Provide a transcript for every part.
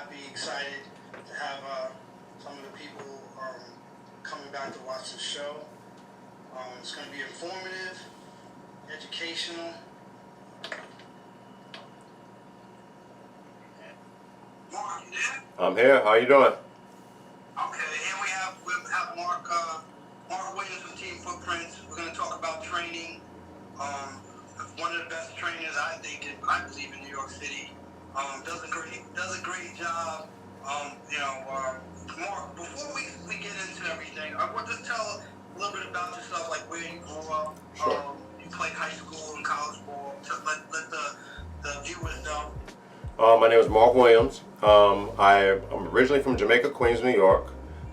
happy, excited to have some of the people coming back to watch the show. It's going to be informative, educational. Mark, you there? I'm here. How you doing? Okay, here we have Mark Williams from Team FOOTPRINTZ. We're going to talk about training. One of the best trainers, I believe, in New York City. Does a great job. Mark, before we get into everything, I want to tell a little bit about yourself, like where you grew up. Sure. You played high school and college ball. Let the viewers know. My name is Mark Williams. I'm originally from Jamaica, Queens, New York,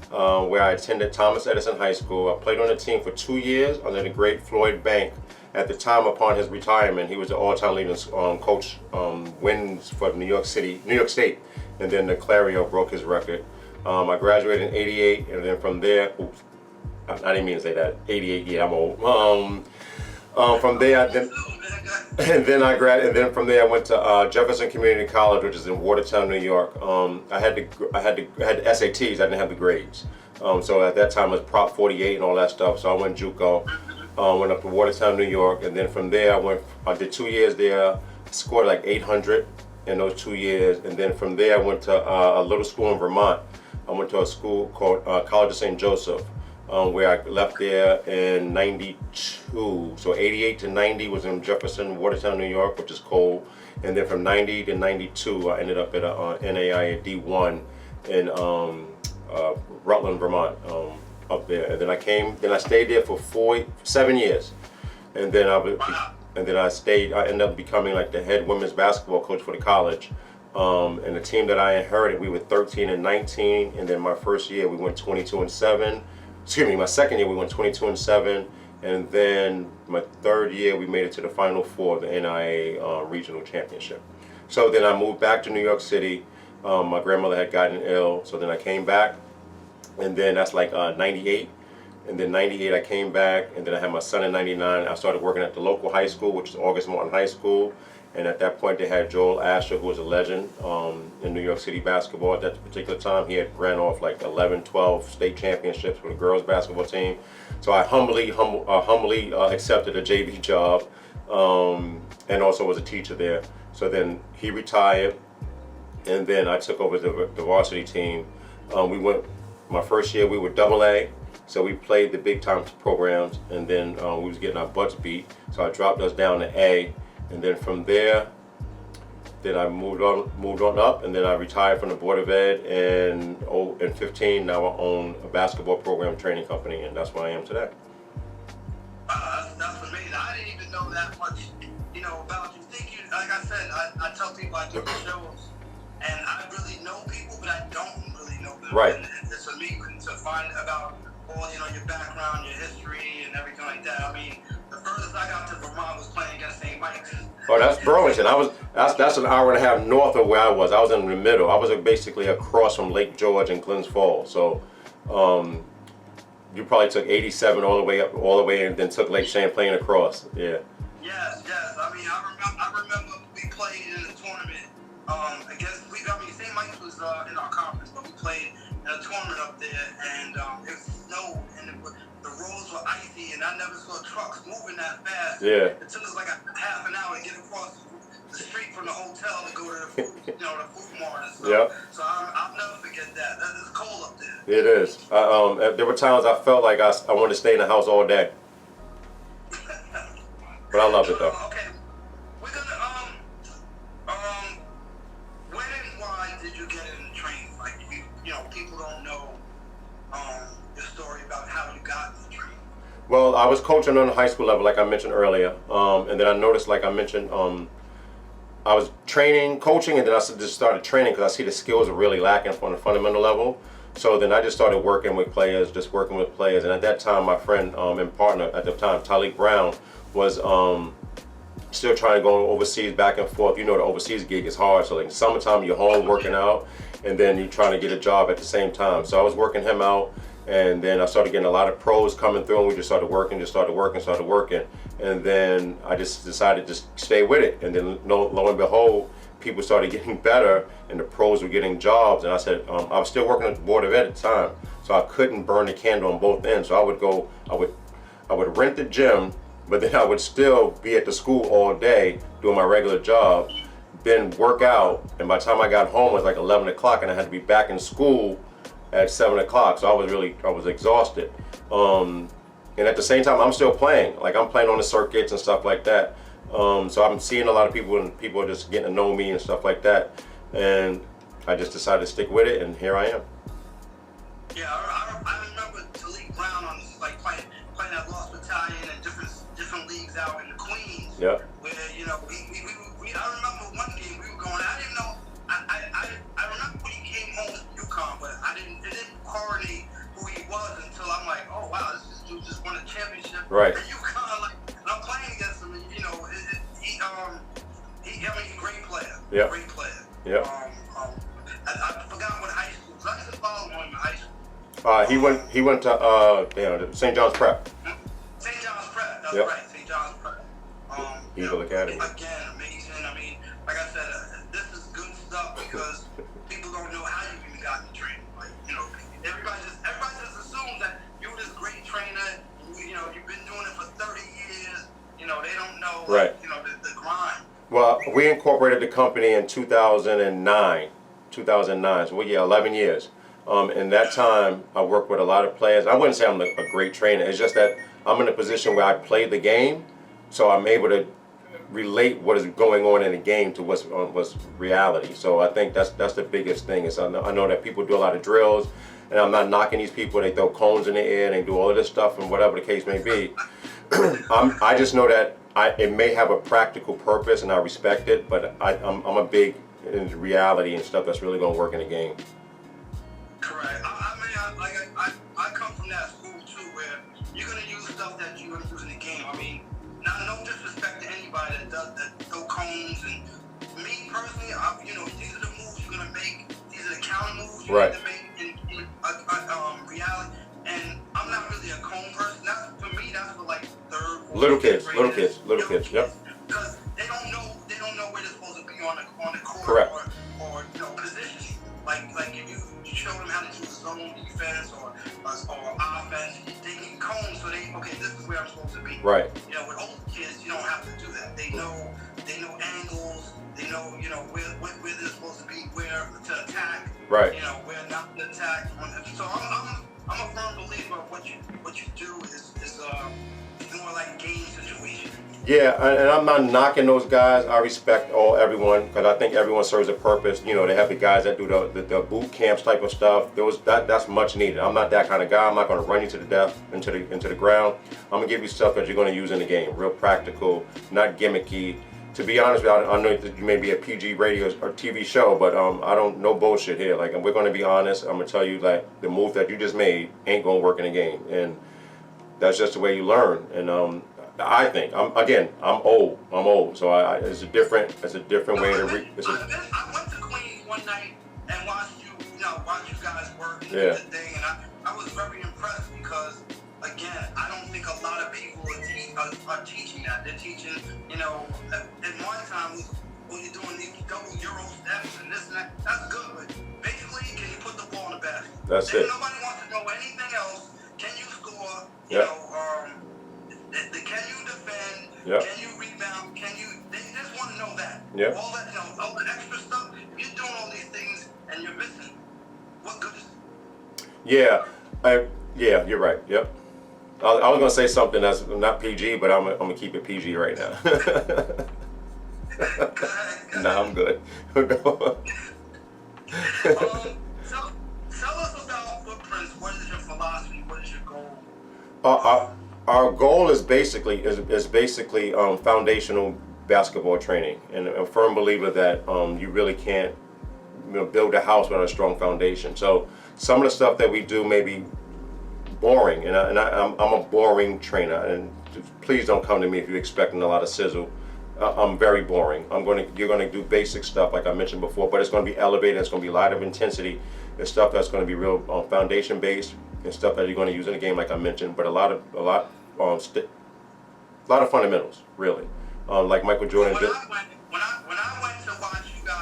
where I attended Thomas Edison High School. I played on the team for 2 years under the great Floyd Bank. At the time, upon his retirement, he was the all-time leading coach wins for New York State, and then the Clario broke his record. I graduated in '88, and then from there, oops, I didn't mean to say that. '88, yeah, I'm old. From there, from there I went to Jefferson Community College, which is in Watertown, New York. I had the SATs. I didn't have the grades. So at that time it was Prop 48 and all that stuff. So I went JUCO. Went up to Watertown, New York, and then from there I did 2 years there. Scored like 800 in those 2 years, and then from there I went to a little school in Vermont. I went to a school called College of St. Joseph, where I left there in '92. So '88 to '90 was in Jefferson, Watertown, New York, which is cold. And then from '90 to '92, I ended up at a NAIA D1 in Rutland, Vermont, up there. And then I stayed there for 7 years. And then I ended up becoming like the head women's basketball coach for the college. And the team that I inherited, we were 13-19, and then my first year we went 22-7. Excuse me, my second year we went 22-7, and then my third year we made it to the Final Four of the NIA Regional Championship. So then I moved back to New York City. My grandmother had gotten ill, so then I came back, and then that's like '98. And then '98 I came back, and then I had my son in '99. I started working at the local high school, which is August Martin High School. And at that point they had Joel Asher, who was a legend in New York City basketball at that particular time. He had ran off like 11, 12 state championships with the girls basketball team. So I humbly accepted a JV job, and also was a teacher there. So then he retired, and then I took over the varsity team. My first year we were AA. So we played the big time programs, and then we was getting our butts beat. So I dropped us down to A, and then from there, then I moved on up, and then I retired from the Board of Ed. And in 15, now I own a basketball program training company, and that's where I am today. That's amazing. I didn't even know that much, about you. Like I said, I tell people I do the shows, and I really know people, but I don't really know them. Right. And it's amazing to find about all, your background, your history, and everything like that. I mean, the furthest I got to Vermont was playing against St. Mike's. Oh, that's Burlington. That's an hour and a half north of where I was. I was in the middle. I was basically across from Lake George and Glens Falls. So, you probably took 87 all the way, and then took Lake Champlain across. Yeah. Yes. I mean, I remember we played in a tournament St. Mike's was in our conference, but we played in a tournament up there, and it snowed, and the roads were icy, and I never saw trucks moving that fast. Yeah. It took us like a half an hour to get across the street from the hotel to go to the food, the food mart and stuff. Yep. So I'll never forget that. It's cold up there. It is. There were times I felt like I wanted to stay in the house all day. But I love it though. Okay. We're gonna when and why did you get into training? Like people don't know your story about how you got into training. Well, I was coaching on the high school level, like I mentioned earlier, and then I noticed, like I mentioned, I was coaching, and then I just started training because I see the skills are really lacking from the fundamental level. So then I just started working with players, and at that time, my friend and partner at the time, Tyleek Brown, was still trying to go overseas back and forth. The overseas gig is hard. So like in the summertime, you're home working out, and then you're trying to get a job at the same time. So I was working him out, and then I started getting a lot of pros coming through, and we just started working. And then I just decided to stay with it. And then lo and behold, people started getting better and the pros were getting jobs, and I said, I was still working at the Board of Ed at the time, so I couldn't burn the candle on both ends. So I would rent the gym, but then I would still be at the school all day doing my regular job, then work out, and by the time I got home it was like 11 o'clock, and I had to be back in school at 7 o'clock, so I was exhausted. And at the same time, I'm still playing. Like, I'm playing on the circuits and stuff like that. So I'm seeing a lot of people, and people are just getting to know me and stuff like that. And I just decided to stick with it, and here I am. Yeah, I remember Talik Brown on like playing at Lost Battalion and different leagues out in the Queens. Yeah. Where I remember one game we were going. I didn't know. I remember when he came home from UConn, but it didn't correlate who he was until I'm like, oh wow, this dude just won a championship. Right. And UConn, like, and I'm playing against him, and he's a great player. Yeah. Great player. Yeah. I forgot what high school. I used to follow him in high school. He went to St. John's Prep. St. John's Prep. That's Yep. right. St. John's Prep. Eagle Academy. Again, amazing. I mean, like I said, this is good stuff because people don't know how you even got the training. Like, everybody just assumes that you're this great trainer. You've been doing it for 30 years. They don't know. Right. The grind. Well, we incorporated the company in 2009, so 11 years. In that time, I worked with a lot of players. I wouldn't say I'm a great trainer. It's just that I'm in a position where I play the game, so I'm able to relate what is going on in the game to what's reality. So I think that's the biggest thing. Is I know that people do a lot of drills, and I'm not knocking these people. They throw cones in the air, and they do all of this stuff, and whatever the case may be. I just know that it may have a practical purpose, and I respect it, but I'm a big in reality and stuff that's really going to work in the game. Correct. I come from that school too, where you're going to use stuff that you're going to use in the game. I mean, no disrespect to anybody that throw cones, and me personally, these are the moves you're going to make. These are the counter moves you Right. need to make in reality. And I'm not really a cone person. For me, that's for like third, fourth, Little kids. Yep. Because they don't know where they're supposed to be on the court. Correct. Or position. Like if you show them how to do zone defense or offense, they need cones, so this is where I'm supposed to be. Right. With older kids, you don't have to do that. They know angles. They know where they're supposed to be, where to attack. Right. Where not to attack. So I'm a firm believer of what you do is more like game situation. Yeah, and I'm not knocking those guys. I respect everyone because I think everyone serves a purpose. They have the guys that do the boot camps type of stuff. That's much needed. I'm not that kind of guy. I'm not going to run you to the death into the ground. I'm gonna give you stuff that you're going to use in the game, real practical, not gimmicky. To be honest with you, I know that you may be a PG radio or TV show, but I don't no bullshit here. Like, we're going to be honest. I'm gonna tell you, like, the move that you just made ain't going to work in the game, and that's just the way you learn. And I think I'm old, so it's a different way to read. I went to Queens one night and watched you guys work and do Yeah. the thing, and I was very impressed because, again, I don't think a lot of people are teaching that. They're teaching, at one time when you're doing these double Euro steps and this and that, that's good, but basically, can you put the ball in the basket? That's And it. nobody wants to know anything else. Can you score? Can you defend? Yep. Can you rebound? They just want to know that. Yep. All the extra stuff. If you're doing all these things and you're missing, what good is it? Yeah, you're right. Yep. I was gonna say something that's not PG, but I'm gonna keep it PG right now. Nah, I'm good. Tell us about Footprints. What is your philosophy? What is your goal? Our goal is basically foundational basketball training, and a firm believer that you really can't build a house without a strong foundation. So some of the stuff that we do may be boring, and I'm a boring trainer, and please don't come to me if you're expecting a lot of sizzle. I'm very boring. You're gonna do basic stuff like I mentioned before, but it's gonna be elevated. It's gonna be a lot of intensity. It's stuff that's gonna be real foundation based, and stuff that you're gonna use in the game, like I mentioned. But a lot of fundamentals, really. Like Michael Jordan did. When I went to watch you guys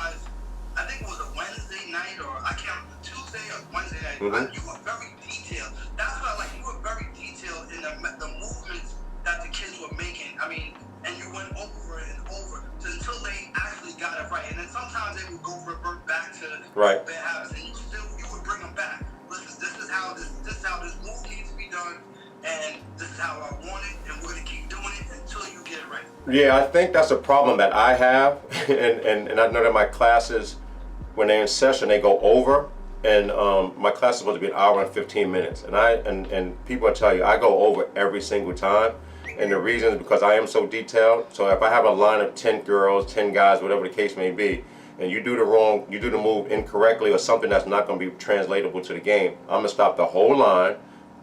You were very detailed. That's what I like. You were very detailed in the movements that the kids were making. I mean, and you went over and over until they actually got it right. And then sometimes they would revert back to bad habits, and you would bring them back. Listen, this is how this move needs to be done, and this is how I want it, and we're gonna keep doing it until you get it right. Yeah, I think that's a problem that I have, and I know that my classes, when they're in session, they go over. And my class is supposed to be an hour and 15 minutes, and people will tell you I go over every single time, and the reason is because I am so detailed. So if I have a line of 10 girls, 10 guys, whatever the case may be, and you do the move incorrectly or something that's not going to be translatable to the game, I'm gonna stop the whole line,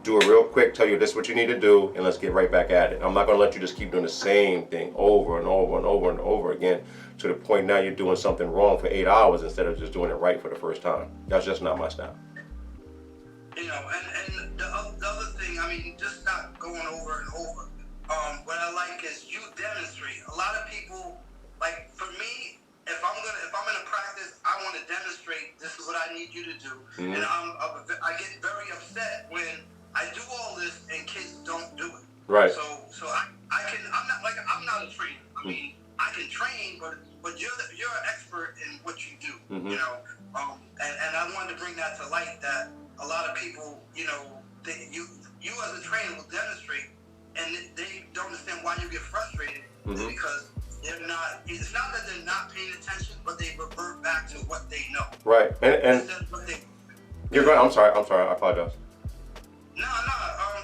do it real quick, tell you this is what you need to do, and let's get right back at it. I'm not going to let you just keep doing the same thing over and over and over and over again, to the point now you're doing something wrong for 8 hours instead of just doing it right for the first time. That's just not my style. You know, and the other thing, I mean, just not going over and over. What I like is you demonstrate. A lot of people, like for me, if I'm in a practice, I want to demonstrate. This is what I need you to do, and I get very upset when I do all this and kids don't do it. Right. So I'm not a trainer. I mean, I can train, but you're an expert in what you do. You know, and I wanted to bring that to light, that a lot of people, you know, you as a trainer will demonstrate, and they don't understand why you get frustrated, because they're not. It's not that they're not paying attention, but they revert back to what they know. Right. And you're right. I'm sorry. I apologize. No.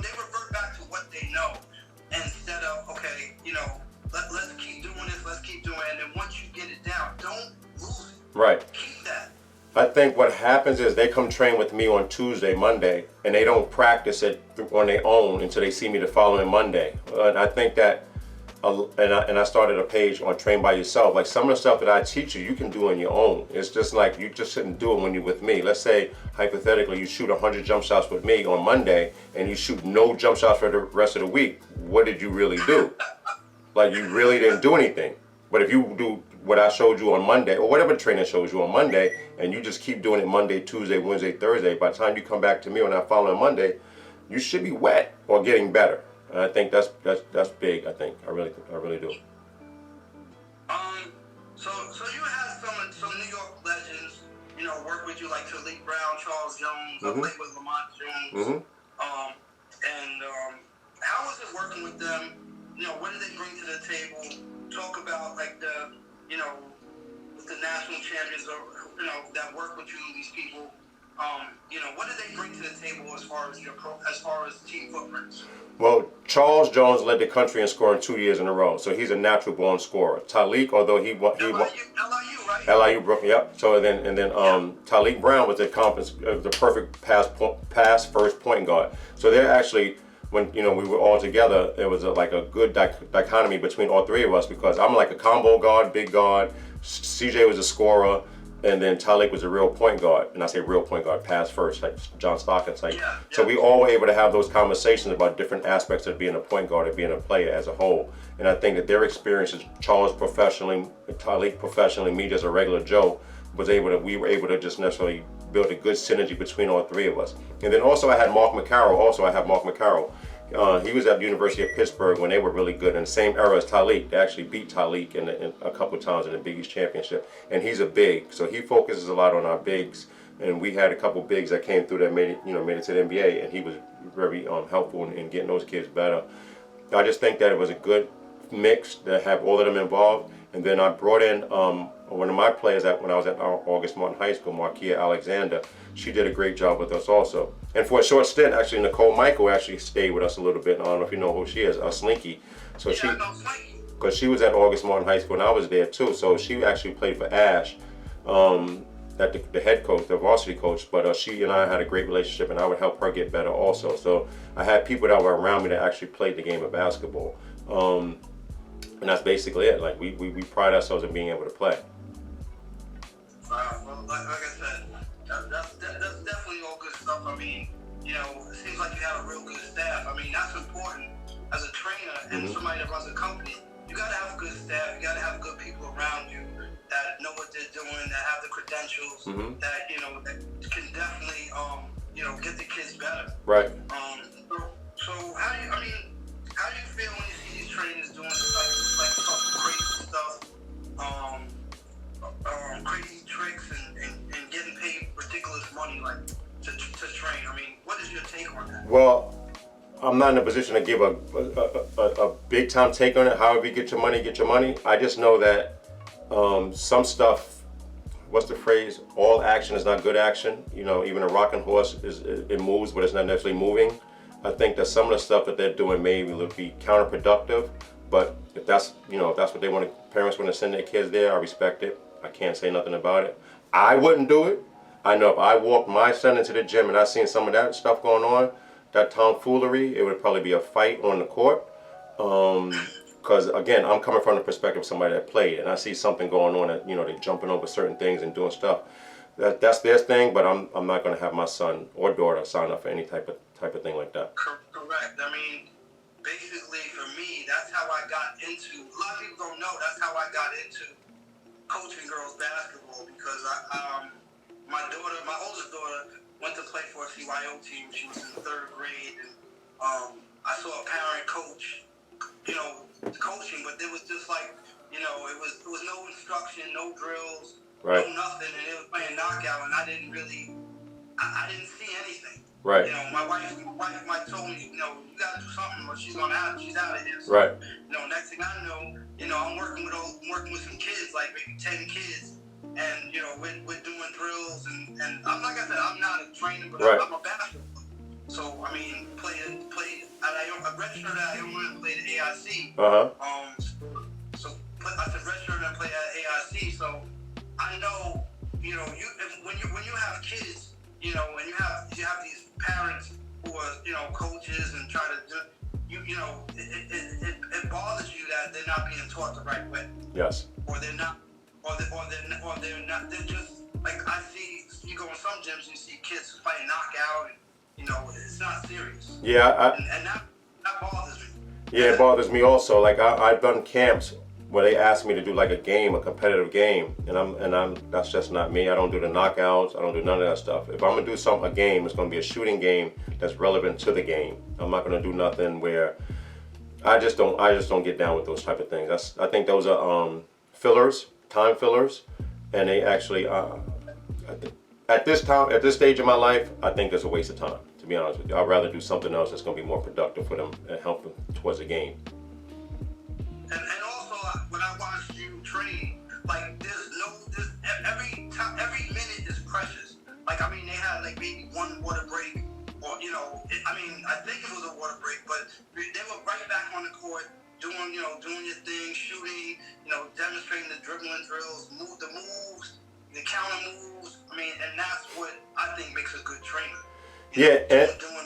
They revert back to what they know instead of, okay, you know, let's keep doing this, let's keep doing it, and then once you get it down, don't lose it. Right. Keep that. I think what happens is they come train with me on Tuesday, Monday, and they don't practice it on their own until they see me the following Monday. And I think that, and I started a page on Train by Yourself. Like some of the stuff that I teach you, you can do on your own. It's just like you just shouldn't do it when you're with me. Let's say, hypothetically, you shoot 100 jump shots with me on Monday, and you shoot no jump shots for the rest of the week. What did you really do? Like you really didn't do anything. But if you do what I showed you on Monday, or whatever the trainer shows you on Monday, and you just keep doing it Monday, Tuesday, Wednesday, Thursday, by the time you come back to me on that following Monday, you should be wet or getting better. And I think that's big. I think I really do. So you had some New York legends, you know, work with you, like Talik Brown, Charles Jones. I played with Lamont Jones. How was it working with them? You know, what did they bring to the table? Talk about like the national champions, or you know, that work with you, these people. You know, what did they bring to the table as far as Team FOOTPRINTZ? Well, Charles Jones led the country in scoring 2 years in a row, so he's a natural born scorer. Talik, although LIU, right? LIU, Brooklyn, yep. So then Talik Brown was the perfect pass first point guard. So they're actually, when we were all together, it was like a good dichotomy between all three of us, because I'm like a combo guard, big guard. CJ was a scorer. And then Talik was a real point guard, and I say real point guard, pass first, like John Stockton type. So we all were able to have those conversations about different aspects of being a point guard and being a player as a whole. And I think that their experiences, Charles professionally, Talik professionally, me just a regular Joe, we were able to just necessarily build a good synergy between all three of us. And then also I have Mark McCarroll. He was at the University of Pittsburgh when they were really good, in the same era as Talik. They actually beat Talik in a couple of times in the Big East Championship. And he's a big, so he focuses a lot on our bigs. And we had a couple bigs that came through that made it to the NBA, and he was very helpful in getting those kids better. I just think that it was a good mix to have all of them involved. And then I brought in one of my players when I was at August Martin High School, Markia Alexander. She did a great job with us also. And for a short stint, actually, Nicole Michael actually stayed with us a little bit. I don't know if you know who she is, Slinky. So I know Slinky. Because she was at August Martin High School and I was there too. So she actually played for Ash, at the head coach, the varsity coach. But she and I had a great relationship, and I would help her get better also. So I had people that were around me that actually played the game of basketball. And that's basically it. Like we pride ourselves in being able to play. Well, like I said, that's definitely all good stuff. I mean, it seems like you have a real good staff. I mean, that's important as a trainer and somebody that runs a company. You got to have a good staff. You got to have good people around you that know what they're doing, that have the credentials, that that can definitely get the kids better. Right. So how do you feel when you see these trainers doing like some crazy stuff, crazy tricks and getting paid ridiculous money like to train? I mean, what is your take on that? Well, I'm not in a position to give a big time take on it. However you get your money. I just know that some stuff, what's the phrase? All action is not good action. Even a rocking horse it moves, but it's not necessarily moving. I think that some of the stuff that they're doing may be counterproductive. But if that's what they want, parents want to send their kids there, I respect it. I can't say nothing about it. I wouldn't do it. I know if I walked my son into the gym and I seen some of that stuff going on, that tomfoolery, it would probably be a fight on the court. Because again, I'm coming from the perspective of somebody that played, and I see something going on that they're jumping over certain things and doing stuff. That's their thing, but I'm not going to have my son or daughter sign up for any type of thing like that. Correct. I mean, basically for me, that's how I got into. A lot of people don't know that's how I got into coaching girls basketball because my oldest daughter, went to play for a CYO team. She was in the 3rd grade, and I saw a parent coach, coaching, but it was just like, it was no instruction, no drills, right. No nothing, and it was playing knockout, and I didn't see anything. Right. My wife might told me, you gotta do something, or she's out of here. So, right. Next thing I know, I'm working with some kids, like maybe 10 kids. And we're doing drills, and I'm like I said, I'm not a trainer, but right. I'm a basketball player. So I mean, I registered at Iona and played at AIC. So I said registered and played at AIC. So I know, when you have kids, and you have these parents who are coaches and try to do, it bothers you that they're not being taught the right way. Yes. Or they're not. Or they're not. They're just like I see. You go in some gyms and you see kids fighting knockout, and it's not serious. Yeah, and that bothers me. Yeah, it bothers me also. Like I've done camps where they ask me to do like a competitive game, and that's just not me. I don't do the knockouts. I don't do none of that stuff. If I'm gonna do a game, it's gonna be a shooting game that's relevant to the game. I'm not gonna do nothing where I just don't get down with those type of things. I think those are fillers. Time fillers, and they actually at this stage of my life, I think it's a waste of time, to be honest with you. I'd rather do something else that's going to be more productive for them and help them towards the game. And also when I watched you train, like every minute is precious. Like they had like maybe one water break, or I think it was a water break, but they were right back on the court. Doing your thing, shooting, demonstrating the dribbling drills, the moves, the counter moves. And that's what I think makes a good trainer. Doing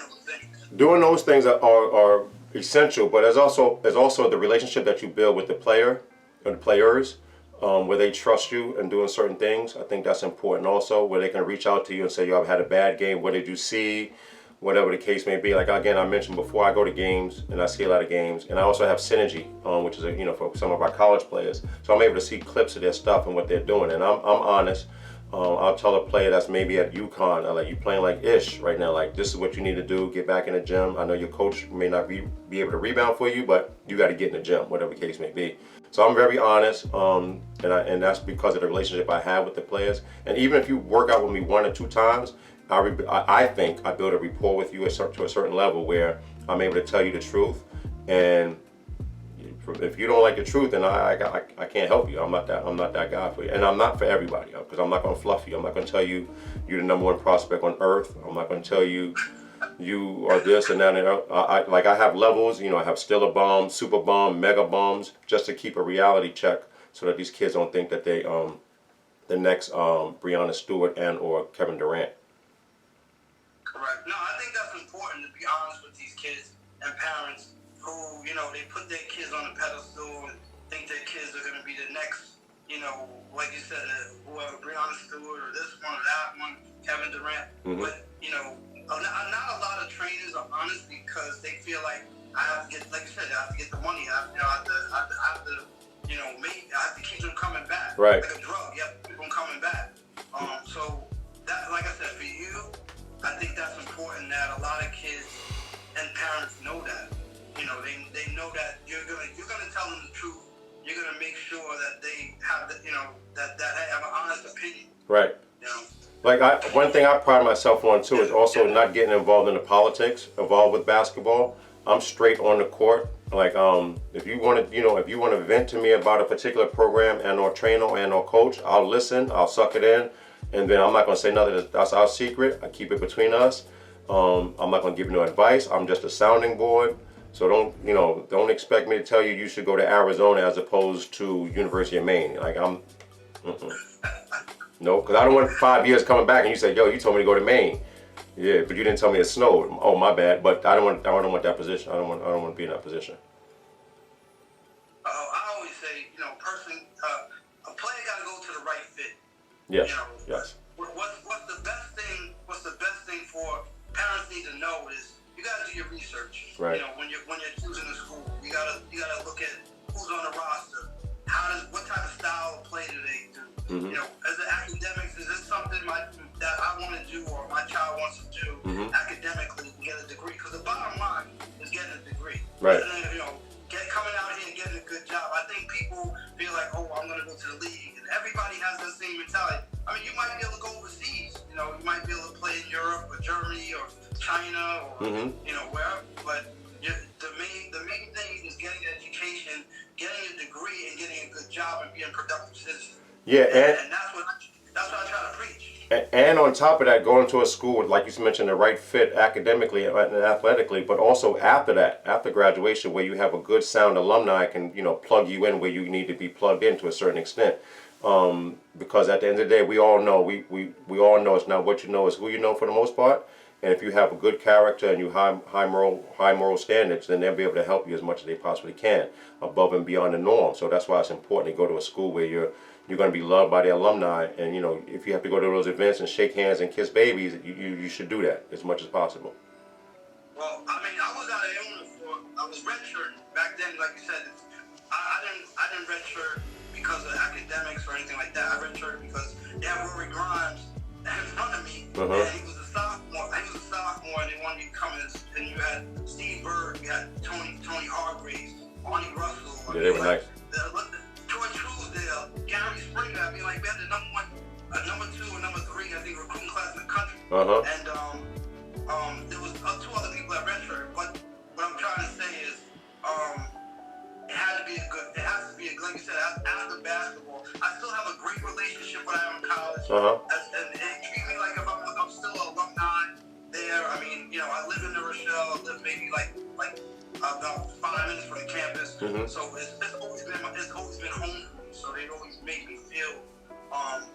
those things. Doing those things are essential, but there's also the relationship that you build with the player or the players, where they trust you and doing certain things. I think that's important also, where they can reach out to you and say, I've had a bad game. What did you see? Whatever the case may be. Like again, I mentioned before, I go to games and I see a lot of games, and I also have Synergy, which is for some of our college players. So I'm able to see clips of their stuff and what they're doing, and I'm honest. I'll tell a player that's maybe at UConn, like you playing like ish right now, like this is what you need to do, get back in the gym. I know your coach may not be able to rebound for you, but you got to get in the gym, whatever the case may be. So I'm very honest, and that's because of the relationship I have with the players. And even if you work out with me 1 or 2 times, I think I build a rapport with you to a certain level where I'm able to tell you the truth, and if you don't like the truth, then I can't help you. I'm not that guy for you, and I'm not for everybody, because I'm not going to fluff you. I'm not going to tell you you're the #1 prospect on earth. I'm not going to tell you you are this and that. And I have levels. I have Stiller Bomb, Super Bomb, Mega Bombs, just to keep a reality check, so that these kids don't think that they the next Breonna Stewart and or Kevin Durant. Correct. No, I think that's important to be honest with these kids and parents who, they put their kids on a pedestal and think their kids are going to be the next, like you said, whoever, Breonna Stewart or this one or that one, Kevin Durant. Mm-hmm. But, not a lot of trainers are honest because they feel like I have to get, like you said, I have to get the money. I have to keep them coming back. Right. Like a drug, you have to keep them coming back. So, that, like I said, for you, I think that's they know that you're gonna tell them the truth. You're gonna make sure that they have that they have an honest opinion. Right. You know. Like one thing I pride myself on too is also not getting involved in the politics involved with basketball. I'm straight on the court. Like if you want to vent to me about a particular program and or trainer and or coach, I'll listen. I'll suck it in, and then I'm not gonna say nothing. That's our secret. I keep it between us. I'm not gonna give you no advice. I'm just a sounding board. So don't expect me to tell you you should go to Arizona as opposed to University of Maine. Like no, because I don't want 5 years coming back and you say, yo, you told me to go to Maine. Yeah, but you didn't tell me it snowed. Oh, my bad. But I don't want that position. I don't want to be in that position. I always say, a player got to go to the right fit. Yes. Yes. What's the best thing? What's the best thing for parents need to know is you got to do your research. Right. When you're choosing a school, you gotta look at who's on the roster. What type of style of play do they do? Mm-hmm. As an academics, is this something that I want to do or my child wants to do academically to get a degree? Because the bottom line is getting a degree. Right. And then, coming out here and getting a good job. I think people feel like, oh, I'm going to go to the league. And everybody has that same mentality. I mean, you might be able to go overseas. You might be able to play in Europe or Germany or China or, wherever. But the main thing is getting an education, getting a degree, and getting a good job and being a productive citizen. Yeah, and that's what I try to preach. And on top of that, going to a school with, like you mentioned, the right fit academically and athletically, but also after that, after graduation, where you have a good sound alumni can, plug you in where you need to be plugged in to a certain extent. Because at the end of the day, we all know we all know it's not what you know, it's who you know for the most part. And if you have a good character and you high moral standards, then they'll be able to help you as much as they possibly can, above and beyond the norm. So that's why it's important to go to a school where you're going to be loved by the alumni, and if you have to go to those events and shake hands and kiss babies, you should do that as much as possible. Well, I mean, I was out of Illinois I was redshirting back then. Like you said, I didn't redshirt because of academics or anything like that. I redshirted because they had Rory Grimes in front of me, and he was a sophomore. And they wanted me to come in, and you had Steve Bird, you had Tony Hargraves, Arnie Russell. Yeah, they were nice. Troy Truesdale, Gary Springer. I mean, like, we had the number 2 and number 3, I think, recruiting class in the country. And there was 2 other people at redshirt. But what I'm trying to say is, it has to be like you said, after basketball. I still have a great relationship when I'm in college. And they treat me like if I'm still an alumni there. I mean, I live in New Rochelle. I live maybe like about 5 minutes from the campus. So it's always been home for me. So they always make me feel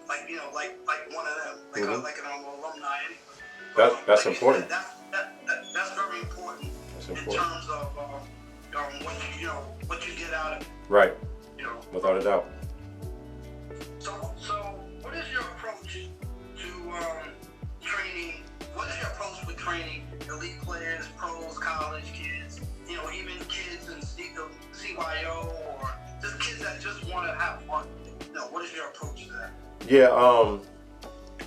like one of them, like an alumni anyway. That's like important. Said, that's very important. In terms of what you get out of it. Right. Without a doubt. So what is your approach to training? What is your approach with training elite players, pros, college kids, even kids in CYO or just kids that just want to have fun? What is your approach to that? Yeah,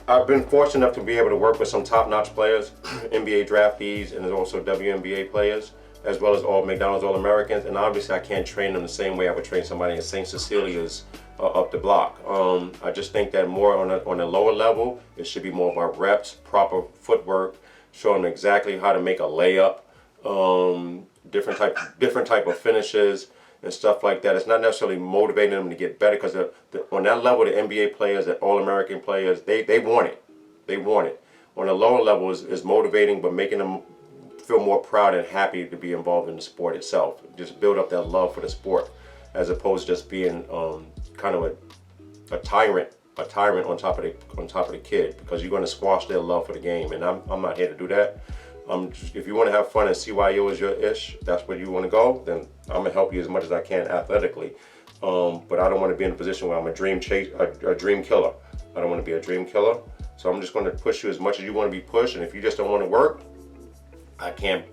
I've been fortunate enough to be able to work with some top-notch players, NBA draftees, and there's also WNBA players, as well as all McDonald's All-Americans. And obviously, I can't train them the same way I would train somebody in St. Cecilia's up the block. I just think that more on a lower level, it should be more about reps, proper footwork, showing them exactly how to make a layup, different type of finishes and stuff like that. It's not necessarily motivating them to get better, because on that level, the NBA players, the All-American players, they want it. They want it. On a lower level is motivating, but making them feel more proud and happy to be involved in the sport itself. Just build up that love for the sport, as opposed to just being kind of a tyrant on top of the kid, because you're going to squash their love for the game. And I'm not here to do that. If you want to have fun and CYO is your ish, that's where you want to go, then I'm gonna help you as much as I can athletically. But I don't want to be in a position where I'm a dream killer. I don't want to be a dream killer. So I'm just going to push you as much as you want to be pushed. And if you just don't want to work, I can't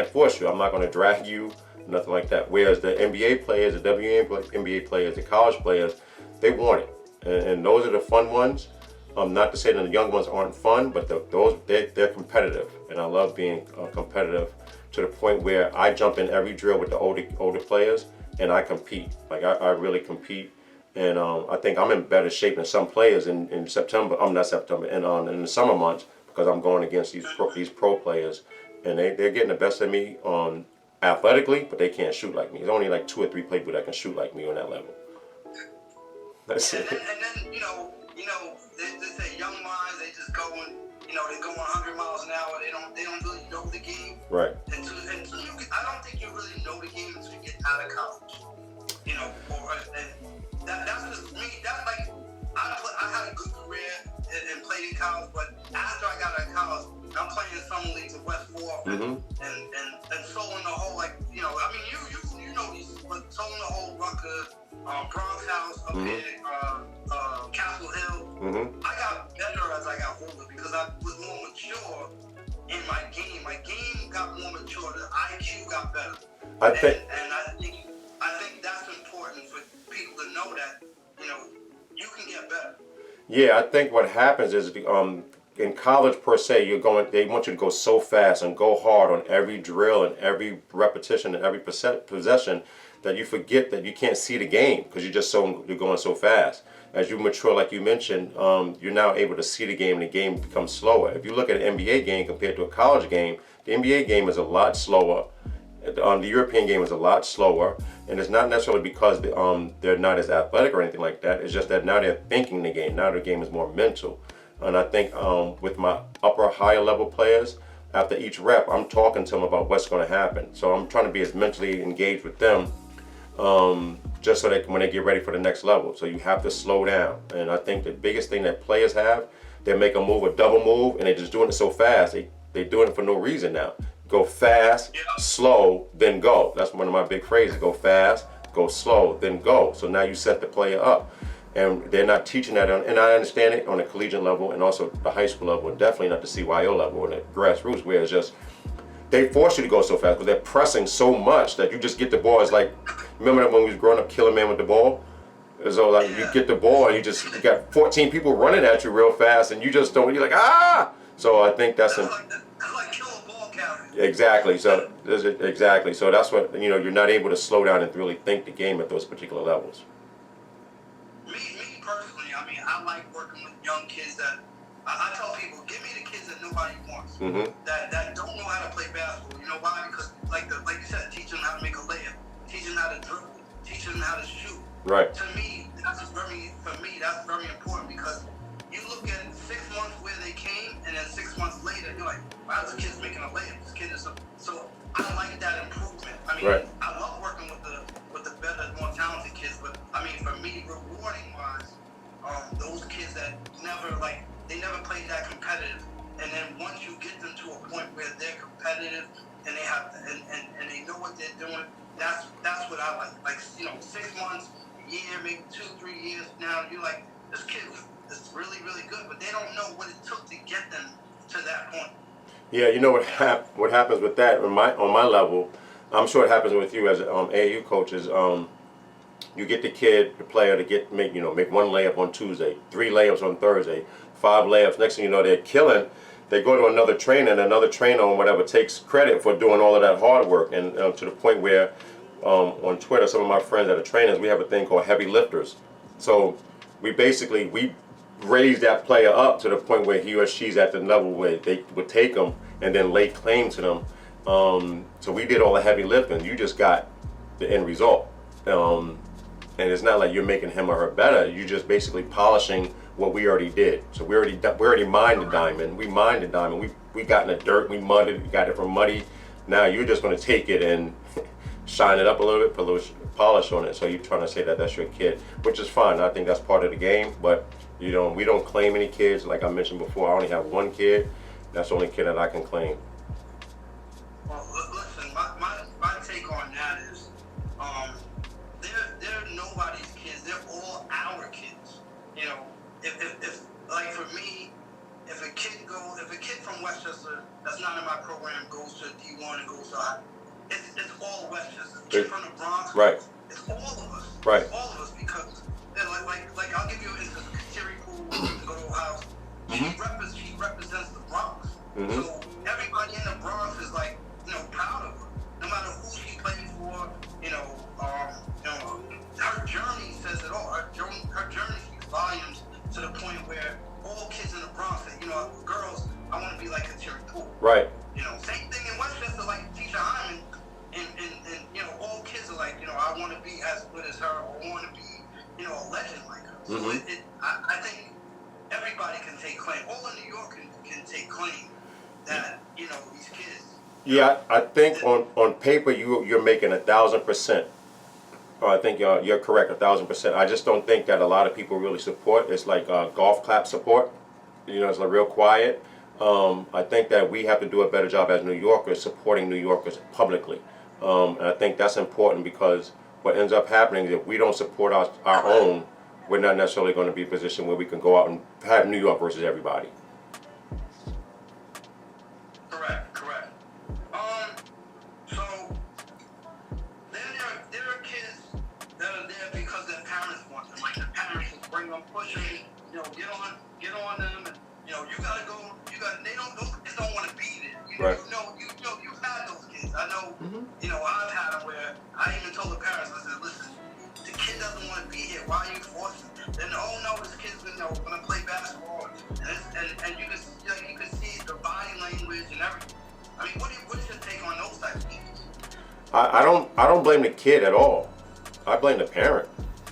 force you. I'm not going to drag you, nothing like that. Whereas the NBA players, the WNBA players, the college players, they want it, and those are the fun ones. Not to say that the young ones aren't fun, but they're competitive, and I love being competitive to the point where I jump in every drill with the older players, and I compete. Like I really compete, and I think I'm in better shape than some players in September. I'm not September, and in the summer months, because I'm going against these pro players, and they're getting the best of me athletically, but they can't shoot like me. There's only like 2 or 3 people that can shoot like me on that level. That's it. And then they say young minds, they just go and they go 100 miles an hour. They don't really know the game. Right. And I don't think you really know the game until you get out of college. That's just me. That's like I had a good career and played in college, but after I got out of college, I'm playing in some leagues at West Fork and soloing the whole you know these, but soloing the whole Rucker, Bronx House up here, Castle Hill. I got better as I got older because I was more mature in my game. My game got more mature. The IQ got better. I think that's important for people to know that you can get better. Yeah, I think what happens is in college per se, they want you to go so fast and go hard on every drill and every repetition and every possession that you forget that you can't see the game because you're going so fast. As you mature, like you mentioned, you're now able to see the game and the game becomes slower. If you look at an NBA game compared to a college game, the NBA game is a lot slower. The European game is a lot slower, and it's not necessarily because they're not as athletic or anything like that. It's just that now they're thinking the game. Now the game is more mental. And I think with my higher level players, after each rep, I'm talking to them about what's going to happen. So I'm trying to be as mentally engaged with them just so that when they get ready for the next level. So you have to slow down. And I think the biggest thing that players have, they make a move, a double move, and they're just doing it so fast. They're doing it for no reason now. Go fast, slow, then go. That's one of my big phrases. Go fast, go slow, then go. So now you set the player up. And they're not teaching that, and I understand it on the collegiate level and also the high school level, and definitely not the CYO level and the grassroots, where it's just, they force you to go so fast because they're pressing so much that you just get the ball. It's like, remember when we was growing up, kill a man with the ball? So like you get the ball and you got 14 people running at you real fast and you just don't, you're like, ah! So I think that's like kill a ball carrier. Exactly. So that's what, you're not able to slow down and really think the game at those particular levels. Me personally, I like working with young kids that I tell people, give me the kids that nobody wants, that don't know how to play basketball. You know why? Because like you said, teach them how to make a layup, teach them how to dribble, teach them how to shoot. Right. To me, that's very important because you look at 6 months where they came, and then 6 months later, you're like, wow, this kid's making a layup. This kid is so I like that improvement. Right. I love working with the better, more talented kids, but for me, rewarding wise, those kids that they never played that competitive, and then once you get them to a point where they're competitive and they have and they know what they're doing, that's what I like. 6 months, a year, maybe 2-3 years now, you're like, this kid is really, really good, but they don't know what it took to get them to that point. Yeah, what happens with that on my level, I'm sure it happens with you as AAU coaches. You get the player to make 1 layup on Tuesday, 3 layups on Thursday, 5 layups. Next thing you know, they're killing. They go to another trainer, and another trainer or whatever takes credit for doing all of that hard work. And to the point where on Twitter, some of my friends that are trainers, we have a thing called heavy lifters. So we raise that player up to the point where he or she's at the level where they would take them and then lay claim to them. So we did all the heavy lifting. You just got the end result. And it's not like you're making him or her better. You're just basically polishing what we already did. So we already mined the diamond. We mined the diamond. We got in the dirt. We mudded. We got it from muddy. Now you're just going to take it and shine it up a little bit, put a little polish on it. So you're trying to say that that's your kid, which is fine. I think that's part of the game. But we don't claim any kids. Like I mentioned before, I only have 1 kid. That's the only kid that I can claim. Well, listen, my take on that is, they're nobody's kids. They're all our kids. If like for me, if a kid from Westchester that's not in my program goes to D1 and goes to it's all Westchester. Kid from the Bronx, right? It's all of us. Right. It's all of us because like I'll give you an instance. Terry Poole to go to Ohio. She represents the Bronx. So everybody in the Bronx is proud Right. Same thing in Westchester, like Teacher Hyman, and all kids are like, I want to be as good as her, or I want to be, a legend like her. So I think everybody can take claim. All of New York can take claim that, these kids. Yeah, I think on paper you're making 1,000%. I think you're correct, 1,000%. I just don't think that a lot of people really support. It's like golf clap support. It's like real quiet. I think that we have to do a better job as New Yorkers supporting New Yorkers publicly. And I think that's important because what ends up happening is if we don't support our own, we're not necessarily going to be in a position where we can go out and have New York versus everybody. Correct. So there are kids that are there because their parents want them. Like the parents will bring them, push them, get on them, and you gotta go. Those kids don't want to be there. Right. You've had those kids. I know. I've had them where I even told the parents, I said, listen, the kid doesn't want to be here. Why are you forcing? Then this kid's gonna play basketball, and you can see the body language and everything. I mean, what's your take on those types of kids? I don't blame the kid at all. I blame the parent.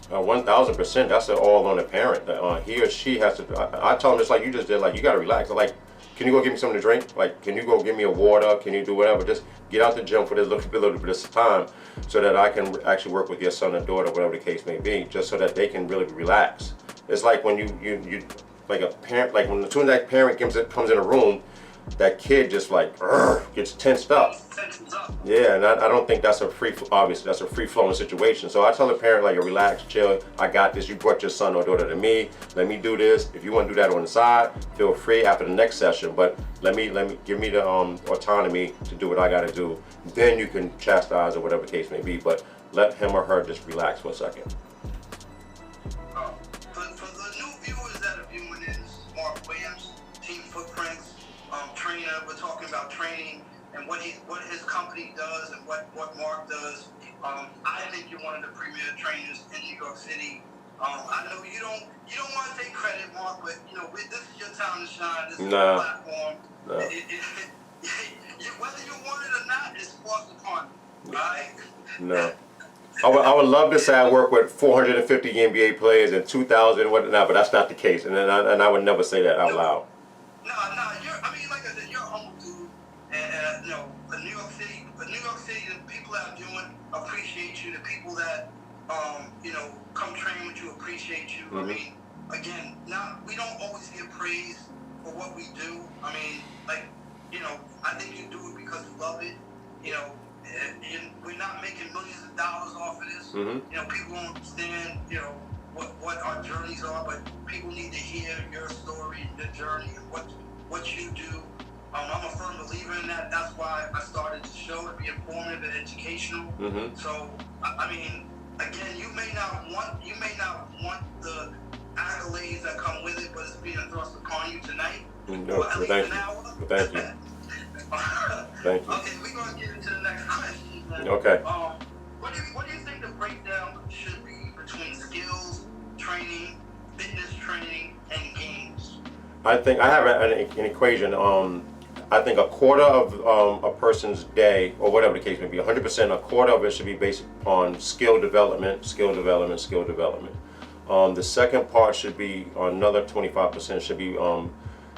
1,000%. That's all on the parent. He or she has to. I tell them just like you just did. Like you gotta relax. Like, can you go give me something to drink? Like, can you go give me a water? Can you do whatever? Just get out the gym for this little bit of time, so that I can actually work with your son or daughter, whatever the case may be, just so that they can really relax. It's like when you like a parent. Like when as soon as that parent comes in a room, that kid just like gets tensed up. Yeah, and I don't think that's obviously that's a free-flowing situation. So I tell the parent, like, relax, chill, I got this, you brought your son or daughter to me, let me do this. If you want to do that on the side, feel free after the next session, but give me the autonomy to do what I gotta do. Then you can chastise or whatever the case may be, but let him or her just relax for a second. For the new viewers that are viewing this, Bryan Williams, Team FOOTPRINTZ, trainer, we're talking about training and what his company does and what Mark does. I think you're one of the premier trainers in New York City. I know you don't want to take credit, Mark, but this is your time to shine. This is your platform. No. Whether you want it or not, it's forced upon you, right? No. I would love to say I work with 450 NBA players and 2,000 and whatnot, but that's not the case, and I would never say that out loud. No, like I said, you're a humble dude, and New York City, the people that are doing appreciate you. The people that come train with you appreciate you. I mean, again, we don't always get praise for what we do. I mean, I think you do it because you love it. And we're not making millions of dollars off of this. People don't understand, what our journeys are, but people need to hear your story, your journey, and what you do. I'm a firm believer in that. That's why I started the show, to be informative and educational. So, I mean, again, you may not want the accolades that come with it, but it's being thrust upon you tonight. No, thank you. Thank you. Thank you. Okay, we're gonna get into the next question. Then. Okay. What do you think the breakdown should be between skills training, fitness training, and games? I think I have an equation. I think a quarter of a person's day, or whatever the case may be, 100%, a quarter of it should be based on skill development. The second part should be, another 25% should be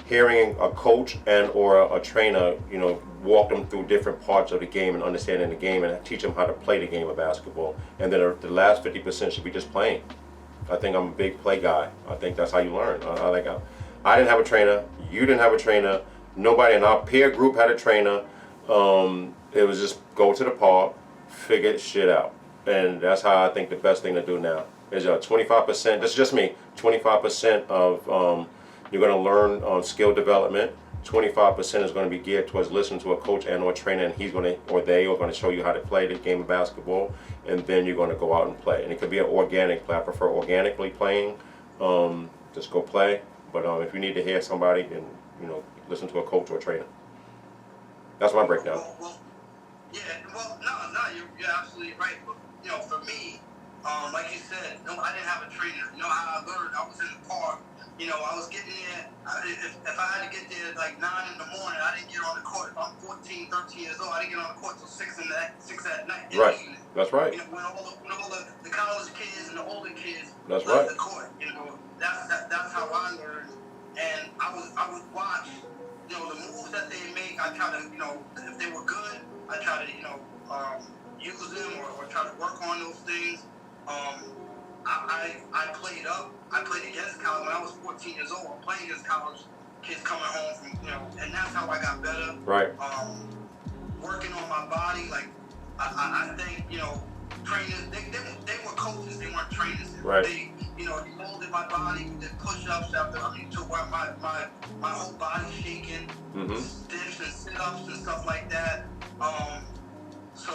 hearing a coach and or a trainer, walk them through different parts of the game and understanding the game and teach them how to play the game of basketball. And then the last 50% should be just playing. I think I'm a big play guy. I think that's how you learn. I didn't have a trainer. You didn't have a trainer. Nobody in our peer group had a trainer. It was just go to the park, figure shit out. And that's how I think the best thing to do now is 25%. This is just me. 25% of you're going to learn skill development. 25% is going to be geared towards listening to a coach and or trainer, and they are going to show you how to play the game of basketball, and then you're going to go out and play. And it could be an organic play. I prefer organically playing. Just go play. But if you need to hear somebody, then listen to a coach or a trainer. That's my breakdown. Well, you're absolutely right. But for me, Like you said, no, I didn't have a trainer. You know how I learned? I was in the park. You know, I was getting there. If I had to get there at like 9 in the morning, I didn't get on the court. If I'm 14, 13 years old, I didn't get on the court till 6 at night. In Right. the evening. That's right. You know, when all the college kids and the older kids That's left right. the court. You know, that's how I learned. And I would watch, you know, the moves that they make. I try to, you know, if they were good, I try to, you know, use them or try to work on those things. I played up. I played against college when I was 14 years old. I'm playing against college kids coming home from, you know, and that's how I got better. Right. Working on my body, like I think, you know, trainers. They were coaches. They weren't trainers. Right. They, you know, they molded my body. We did push-ups after. I mean, to where my whole body shaking, dips and sit-ups and stuff like that. So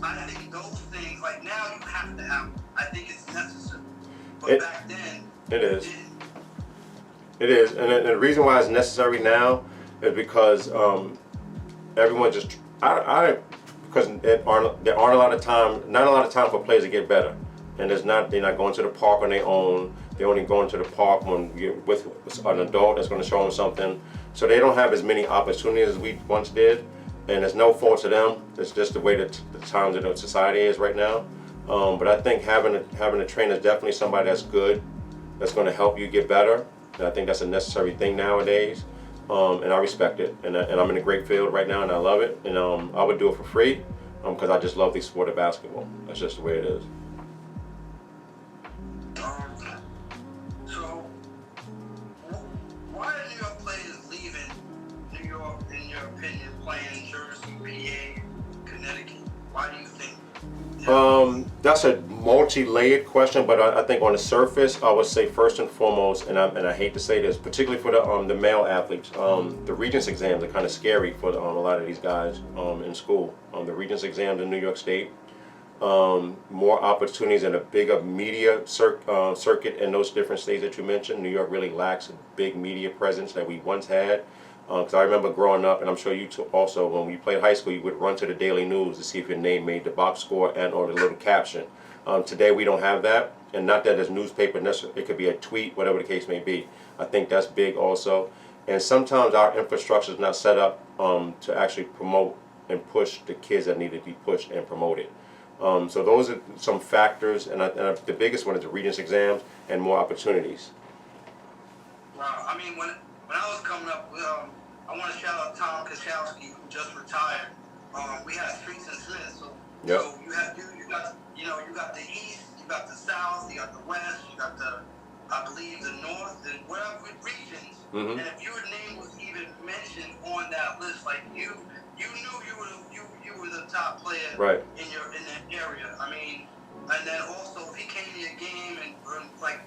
I think those things, like now, you have to have them. I think it's necessary. But back then, it is. It is, and the reason why it's necessary now is because everyone just because there aren't a lot of time, not a lot of time for players to get better, and they're not going to the park on their own. They're only going to the park when you're with an adult that's going to show them something. So they don't have as many opportunities as we once did, and it's no fault to them. It's just the way that the times of the society is right now. But I think having a trainer is definitely somebody that's good, that's going to help you get better. And I think that's a necessary thing nowadays. And I respect it. And I'm in a great field right now, and I love it. And I would do it for free because I just love the sport of basketball. That's just the way it is. So, why are New York players leaving New York, in your opinion, playing in Jersey, PA, Connecticut? Why do you think? That's a multi-layered question, but I think on the surface, I would say first and foremost, and I hate to say this, particularly for the male athletes, the Regents exams are kind of scary for a lot of these guys in school. The Regents exams in New York State, more opportunities and a bigger media circuit in those different states that you mentioned. New York really lacks a big media presence that we once had. Because I remember growing up, and I'm sure you too also, when we played high school, you would run to the Daily News to see if your name made the box score and or the little caption. Today we don't have that, and not that it's newspaper necessarily. It could be a tweet, whatever the case may be. I think that's big also. And sometimes our infrastructure is not set up to actually promote and push the kids that need to be pushed and promoted. So those are some factors, and the biggest one is the Regents exams and more opportunities. Wow, I mean, when I was coming up, I want to shout out Tom Kashowski, who just retired. We had Streets and Smith, so you got the East, you got the South, you got the West, you got the, I believe, the North, and whatever regions. And if your name was even mentioned on that list, like you knew you were the top player in that area. I mean, and then also if he came to your game and like.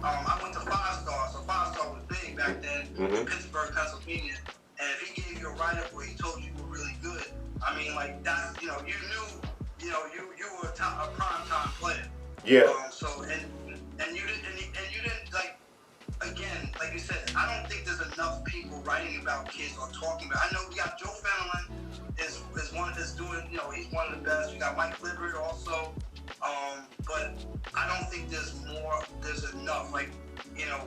I went to 5-star, so 5-star was big back then in Pittsburgh, Pennsylvania. And if he gave you a write-up where he told you were really good, I mean, like that's, you knew, you were a prime time player. Yeah. So and you didn't like, again, like you said, I don't think there's enough people writing about kids or talking about. I know we got Joe Fenelon is one that's doing, he's one of the best. We got Mike Libbert also. But I don't think there's enough. Like,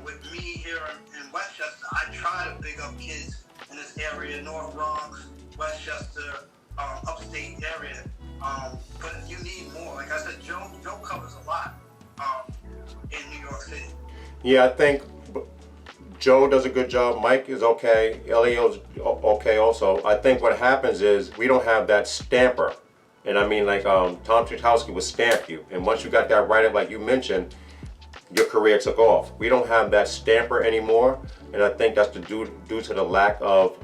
with me here in Westchester, I try to big up kids in this area, North Bronx, Westchester, upstate area. But you need more. Like I said, Joe covers a lot in New York City. Yeah, I think Joe does a good job. Mike is okay. Elio's okay also. I think what happens is we don't have that stamper. And I mean, like Tom Kashowski would stamp you. And once you got that right, like you mentioned, your career took off. We don't have that stamper anymore. And I think that's due to the lack of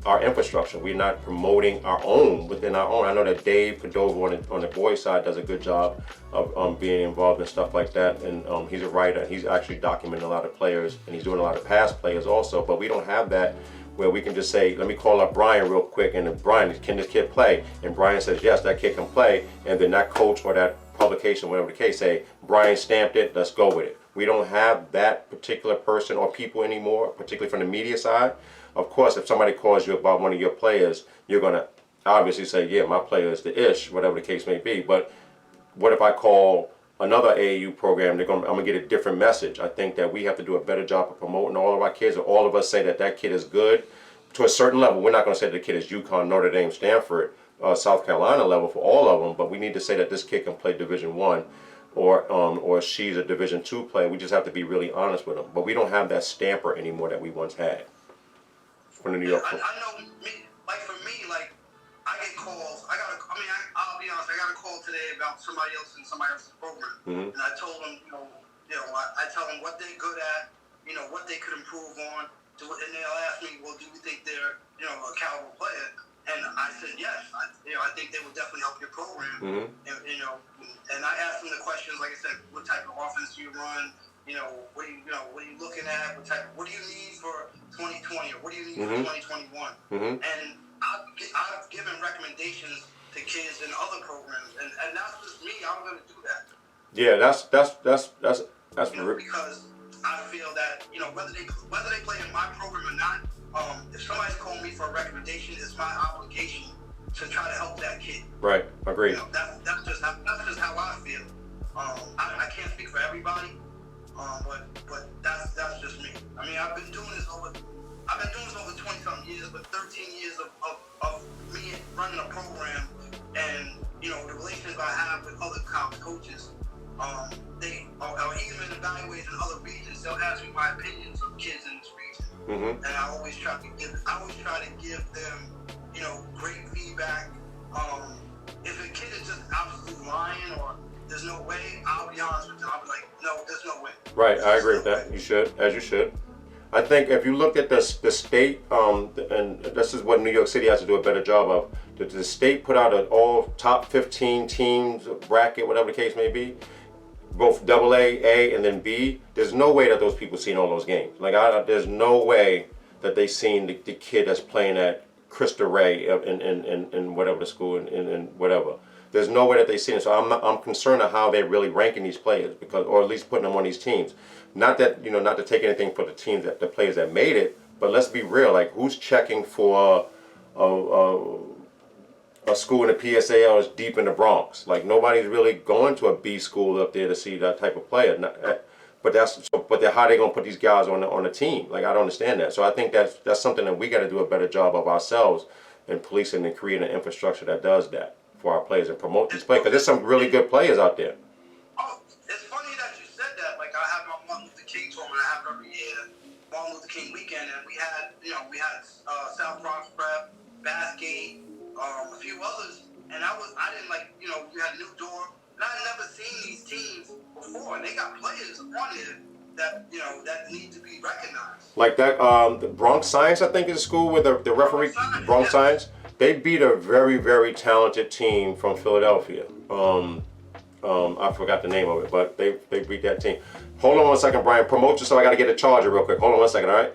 our infrastructure. We're not promoting our own within our own. I know that Dave Cordova on the boys' side does a good job of being involved in stuff like that. And he's a writer. He's actually documenting a lot of players. And he's doing a lot of past players also. But we don't have that where we can just say, let me call up Bryan real quick, and then Bryan, can this kid play? And Bryan says, yes, that kid can play, and then that coach or that publication, whatever the case, say, Bryan stamped it, let's go with it. We don't have that particular person or people anymore, particularly from the media side. Of course, if somebody calls you about one of your players, you're going to obviously say, yeah, my player is the ish, whatever the case may be. But what if I call another AAU program, I'm gonna get a different message. I think that we have to do a better job of promoting all of our kids, or all of us say that that kid is good to a certain level. We're not gonna say that the kid is UConn, Notre Dame, Stanford, South Carolina level for all of them, but we need to say that this kid can play Division I, or she's a Division II player. We just have to be really honest with them. But we don't have that stamper anymore that we once had from the New York. I know, like for me, like I get calls. I'll be honest. I got a call today about somebody else in somebody else's program, and I told them, I tell them what they're good at, what they could improve on, and they'll ask me, well, do you think they're, a caliber player? And I said yes. I think they would definitely help your program. And I asked them the questions, like I said, what type of offense do you run? What are you looking at? What do you need for 2020, or what do you need for 2021? And I've given recommendations to kids in other programs, and that's just me. I'm going to do that. Yeah, that's because I feel that whether they play in my program or not, if somebody's calling me for a recommendation, it's my obligation to try to help that kid. Right. Agreed. That's just how I feel. I can't speak for everybody, but that's just me. I mean, I've been doing this over 20-something years, but 13 years of me running a program, and the relations I have with other college coaches. They are even evaluating other regions. They'll ask me my opinions of kids in this region, and I always try to give them, great feedback. If a kid is just absolutely lying, or there's no way, I'll be honest with them. I'll be like, no, there's no way. Right, I agree with that. You should, as you should. I think if you look at the state, and this is what New York City has to do a better job of. The state put out an all top 15 teams bracket, whatever the case may be, both AA, A, and then B. There's no way that those people seen all those games. Like, there's no way that they seen the kid that's playing at Cristo Rey in whatever the school in whatever. There's no way that they seen it. So I'm concerned of how they're really ranking these players, or at least putting them on these teams. Not that not to take anything for the teams the players that made it, but let's be real. Like, who's checking for a school in the PSAL is deep in the Bronx? Like, nobody's really going to a B school up there to see that type of player. But how they gonna put these guys on a team? Like, I don't understand that. So I think that's something that we got to do a better job of ourselves in policing and creating an infrastructure that does that for our players and promote these players, because there's some really good players out there. Oh, it's funny that you said that. Like, I have my Martin Luther King tournament I have every year, Martin Luther King weekend, and we had South Bronx Prep, Bathgate, a few others, and I didn't you had New Door, and I'd never seen these teams before, and they got players on here that that need to be recognized. Like that, the Bronx Science, I think, is a school where the referee, Bronx Science, they beat a very, very talented team from Philadelphia. I forgot the name of it, but they beat that team. Hold on one second, Brian. Promote yourself. I got to get a charger real quick. Hold on one second, all right?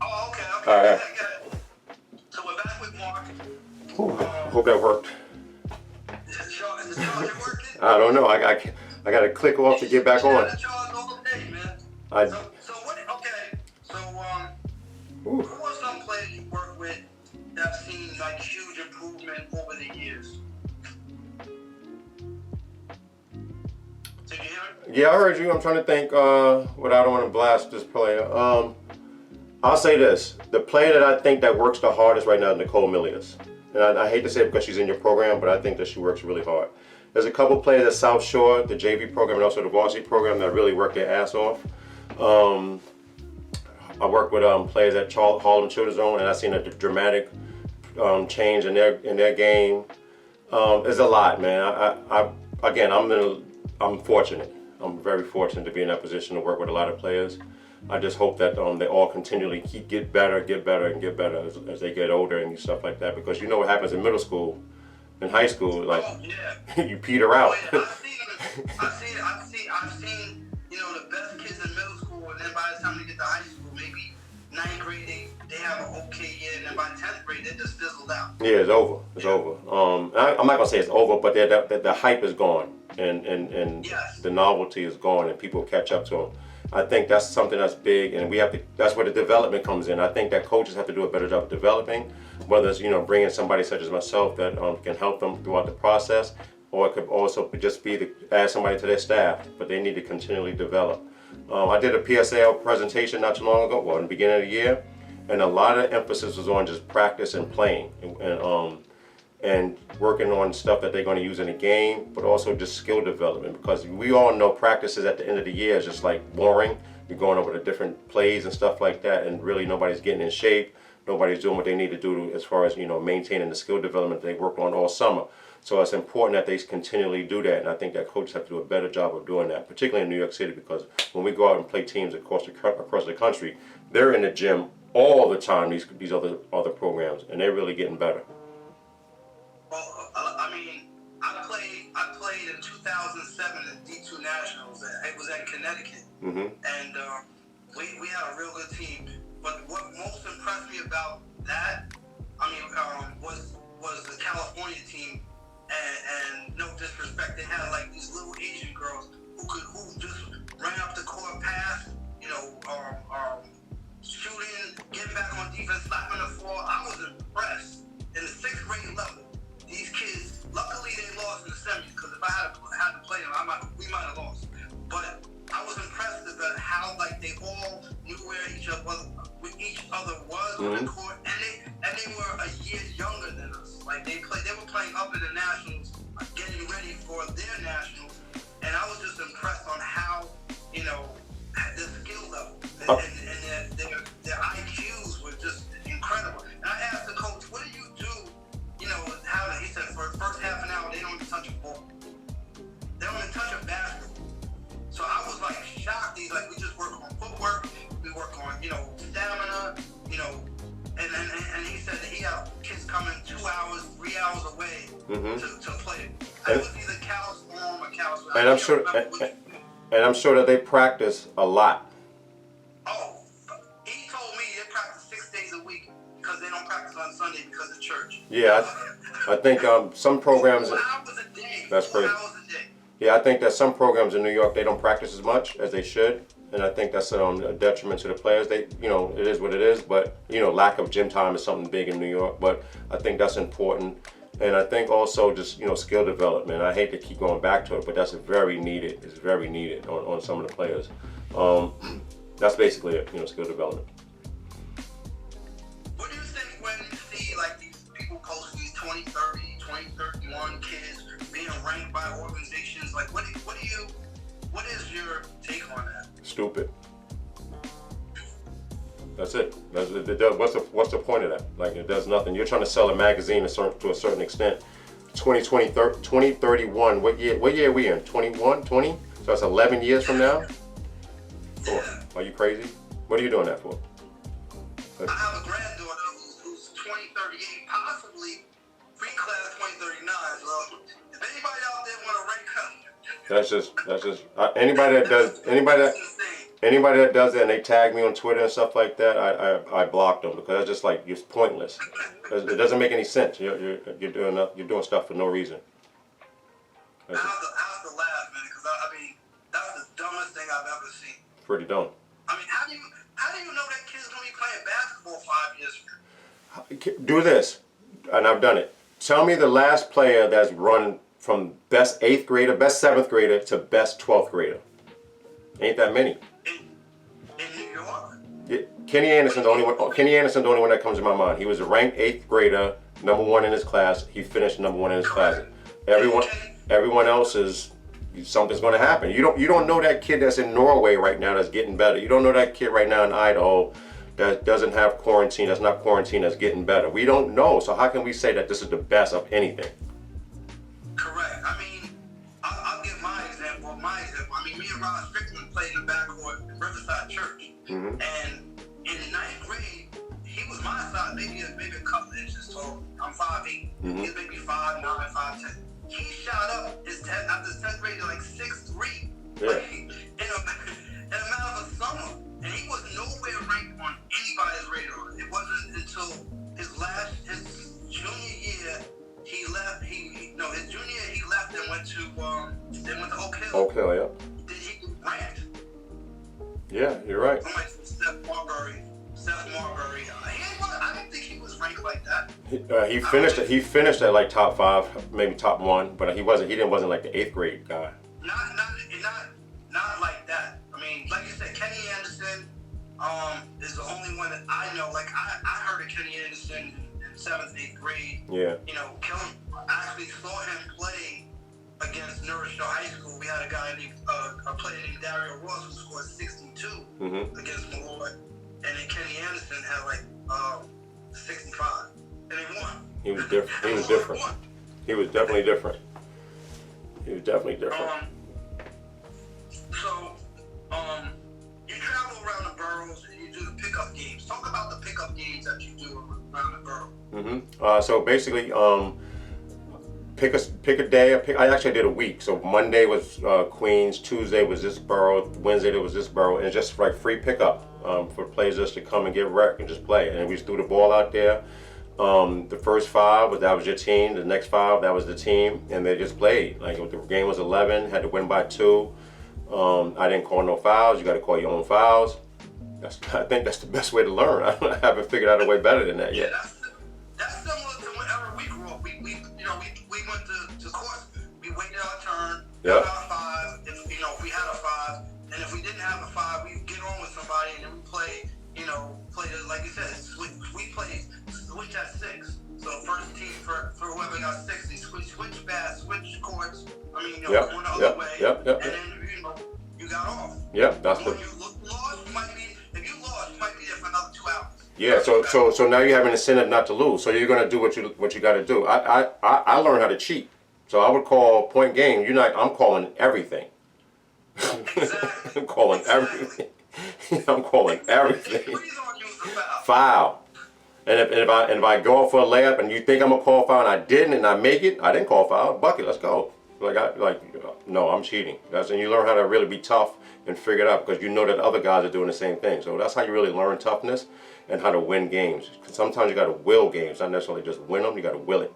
Oh, okay. All right. So we're back with Mark. Hope that worked. Is the charger working? I don't know. I got to click off to get back on. The charge all day, man. So what? Okay. So who are some players you work with that have seen like huge improvement over the years? Did you hear it? Yeah, I heard you. I'm trying to think. What I don't want to blast this player. I'll say this: the player that I think that works the hardest right now is Nicole Milius. And I hate to say it because she's in your program, but I think that she works really hard. There's a couple players at South Shore, the JV program, and also the varsity program that really work their ass off. I work with players at Harlem Children's Zone, and I've seen a dramatic change in their game. There's a lot, man. I'm fortunate. I'm very fortunate to be in that position to work with a lot of players. I just hope that they all continually get better as they get older and stuff like that. Because you know what happens in middle school, in high school, like you peter out. I've seen the best kids in middle school, and then by the time they get to high school, maybe 9th grade, they have an okay year, and then by 10th grade, they just fizzled out. Yeah, it's over. It's over. I'm not gonna say it's over, but the hype is gone, and yes, the novelty is gone, and people catch up to them. I think that's something that's big, and that's where the development comes in. I think that coaches have to do a better job of developing, whether it's bringing somebody such as myself that can help them throughout the process, or it could also just be to add somebody to their staff, but they need to continually develop. I did a PSL presentation not too long ago, well, in the beginning of the year, and a lot of emphasis was on just practice and playing, and working on stuff that they're going to use in the game, but also just skill development, because we all know practices at the end of the year is just like boring. You're going over the different plays and stuff like that, and really nobody's getting in shape. Nobody's doing what they need to do as far as, you know, maintaining the skill development they worked on all summer. So it's important that they continually do that, and I think that coaches have to do a better job of doing that, particularly in New York City, because when we go out and play teams across the country, they're in the gym all the time, these other programs, and they're really getting better. Well, I mean, I played in 2007 at D2 Nationals. It was in Connecticut, and we had a real good team. But what most impressed me about that, I mean, was the California team. And no disrespect, they had like these little Asian girls who just ran up the court, pass, you know, shooting, getting back on defense, slapping the floor. I was impressed. In the 6th grade level, these kids, luckily they lost in the semis, because if I had to play them, we might have lost. But I was impressed at how like they all knew where each other was on the court, and they were a year younger than us. Like they were playing up in the nationals, getting ready for their nationals, and I was just impressed on how, you know, the skill level and their IQs were just incredible. And I asked the coach, "What do you do?" You know, he said for the first half an hour they don't even touch a ball. They don't even touch a basketball. So I was like shocked. He's like, "We just work on footwork. We work on, you know, stamina, you know." And he said that he had kids coming 2 hours, 3 hours away to play. It was either Cal Storm or Cal Storm. And I'm sure that they practice a lot. Oh, he told me they practice 6 days a week because they don't practice on Sunday because of church. Yeah, I think some programs. 4 hours a day. That's crazy. 4 hours a day. Yeah, I think that some programs in New York, they don't practice as much as they should. And I think that's a detriment to the players. They, you know, it is what it is, but, you know, lack of gym time is something big in New York, but I think that's important. And I think also just, you know, skill development. I hate to keep going back to it, but that's very needed. It's very needed on some of the players. That's basically it, you know, skill development. What do you think when you see, like, these people post these 2030, 2031 kids being ranked by organizations? Like, what is your take on that? Stupid. That's it. What's the point of that? Like, it does nothing. You're trying to sell a magazine to a certain extent. 2031. What year are we in? 21, 20? So that's 11 years from now? Yeah. Are you crazy? What are you doing that for? I have a granddaughter who's 2038, possibly pre-class 2039. So if anybody out there want to rank her, that's just anybody that does that and they tag me on Twitter and stuff like that, I block them, because that's just like, it's pointless. It doesn't make any sense. You're doing stuff for no reason. I have to laugh, man, because I mean that's the dumbest thing I've ever seen. Pretty dumb. I mean, how do you know that kid's gonna be playing basketball 5 years from now? Do this, and I've done it. Tell me the last player that's run from best 8th grader, best 7th grader to best 12th grader. Ain't that many. In New York? Yeah, Kenny Anderson, the only one that comes to my mind. He was a ranked 8th grader, #1 in his class. He finished #1 in his class. Everyone else is, something's going to happen. You don't know that kid that's in Norway right now that's getting better. You don't know that kid right now in Idaho that doesn't have quarantine, that's not quarantined, that's getting better. We don't know. So how can we say that this is the best of anything? Correct. I mean, I'll give my example. I mean, me and Ron Strickland played in the backcourt at Riverside Church. And in 9th grade, he was my size, maybe a couple inches tall. I'm 5'8". He was maybe 5'9", 5'10". He shot up after his 10th grade to like 6'3". Yeah. Like, in a matter of a summer. And he was nowhere ranked on anybody's radar. It wasn't until his junior year he left. His junior year he left and went to Oak Hill. Oak Hill, yeah. Did he get ranked? Yeah, you're right. Seth Marbury. I didn't think he was ranked like that. He finished at like top 5, maybe top 1, but he wasn't like the 8th grade guy. Not like that. I mean, like you said, Kenny Anderson is the only one that I know. Like I heard of Kenny Anderson in 7th, 8th grade. Yeah. You know, Kelly actually saw him play against Norristown High School. We had a guy named a player named Dario Ross who scored 62 against Malloy, and then Kenny Anderson had like 65, and they won. He was different. He was different. He was definitely different. He was definitely different. So, you travel around the boroughs and you do the pickup games. Talk about the pickup games that you do around the borough. So basically, pick a day. I actually did a week. So Monday was Queens, Tuesday was this borough, Wednesday there was this borough, and it's just like free pickup for players just to come and get wrecked and just play. And we just threw the ball out there. The first 5 that was your team. The next 5 that was the team, and they just played. Like the game was 11, had to win by 2. I didn't call no fouls. You got to call your own fouls. I think that's the best way to learn. I haven't figured out a way better than that yet. Yeah, that's similar to whenever we grew up. We went to course. We waited our turn. Yep. Got our 5. If we had a 5, and if we didn't have a 5, we get on with somebody and then we play. Like you said, we played switch at 6. So first team for whoever got 6, they switch fast, switch courts. I mean, going the other way. And then you got off. Yep, that's when you lost, you might be there for another 2 hours. Yeah, so now you have an incentive not to lose. So you're gonna do what you got to do. I learned how to cheat. So I would call point game. I'm calling everything. Exactly. I'm calling everything. I'm calling everything. Please don't use the Foul. And if I go for a layup and you think I'm gonna call foul and I didn't and I make it, I didn't call foul. Bucket, let's go. No, I'm cheating. And you learn how to really be tough and figure it out because you know that other guys are doing the same thing. So that's how you really learn toughness and how to win games. Sometimes you got to will games, not necessarily just win them. You got to will it.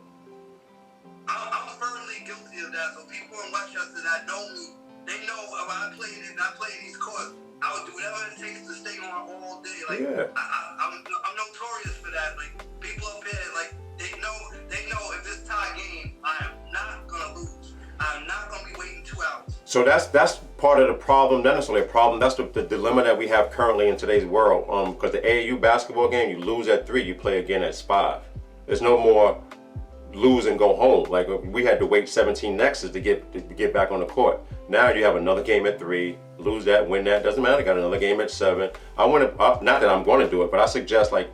I'm firmly guilty of that. So people in Westchester that know me, they know if I played these courts, I would do whatever it takes to stay on all day. Like I'm notorious for that. Like people up here, like they know if this tie game, I am not gonna lose. I'm not gonna be waiting 2 hours. So that's part of the problem. Not necessarily a problem. That's the dilemma that we have currently in today's world. Because the AAU basketball game, you lose at 3, you play again at 5. There's no more lose and go home. Like we had to wait 17 nexts to get back on the court. Now you have another game at 3, lose that, win that, doesn't matter. Got another game at 7. I want to, not that I'm going to do it, but I suggest like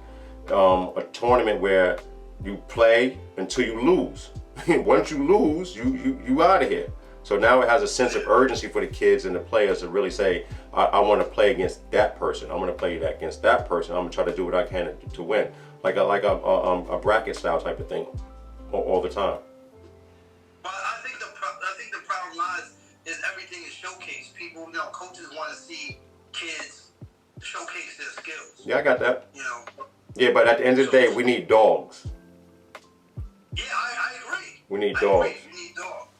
a tournament where you play until you lose. Once you lose, you out of here. So now it has a sense of urgency for the kids and the players to really say, I want to play against that person. I want to play against that person. I'm gonna try to do what I can to win, like a bracket style type of thing, all the time. Well, I think the problem lies is everything is showcased. People, coaches want to see kids showcase their skills. Yeah, I got that. Yeah, but at the end of the day, we need dogs. Yeah, I agree. We need dogs.